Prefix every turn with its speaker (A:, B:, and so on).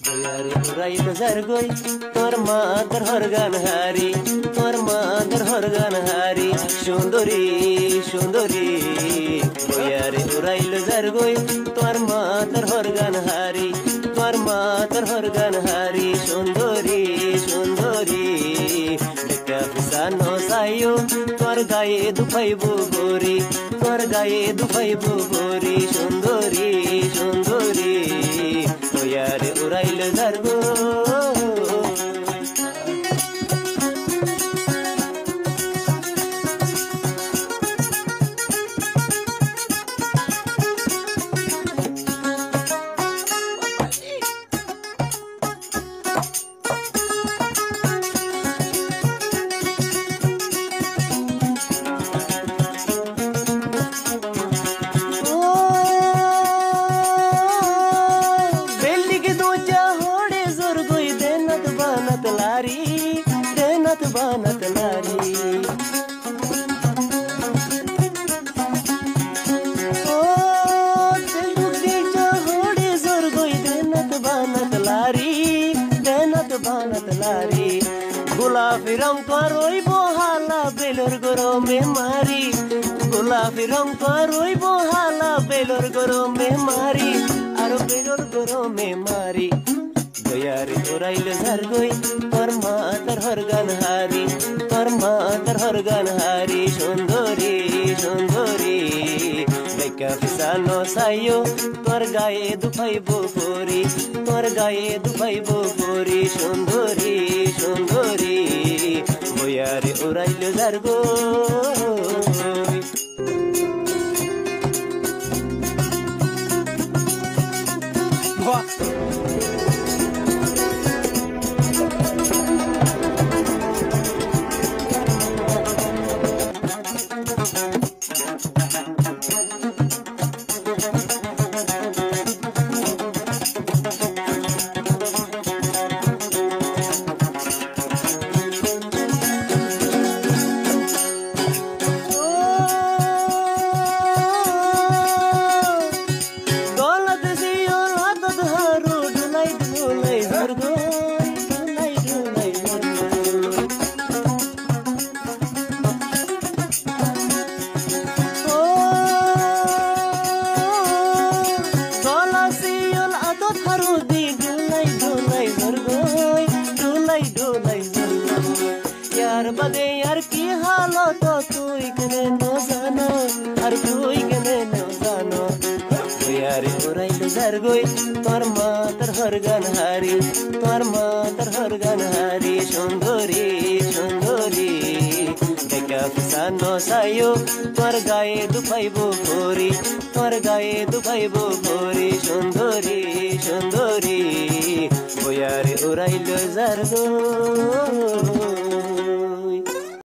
A: Goyare urai zargoi tor matar horgan hari tor matar horgan hari sundori sundori goyare urai zargoi tor matar horgan hari tor matar horgan hari sundori sundori dekha fisano sayo tor gaye dufaibo gori tor gaye dufaibo gori sundori sundori goyare urai zargo banat lari oh teluk deja hode zor goi denat banat lari gulafi rang karoi bohala belor goro me mari gulafi rang karoi bohala belor goro me mari aro belor goro me mari goyare urai zargoi tor matar horgan hari tor matar horgan hari sundori sundori dekha fisano sayo tor gaye dufaibo gori tor gaye dufaibo gori sundori sundori goyare urai zargoi बदे यार की हालत तू इकने न जानो और तू इकने न जानो यार Urai zargoi tor matar horgan hari tor matar horgan hari sundori sundori dekha fisano sayo tor gaye dufaibo gori tor gaye dufaibo gori sundori sundori goyare urai zargoi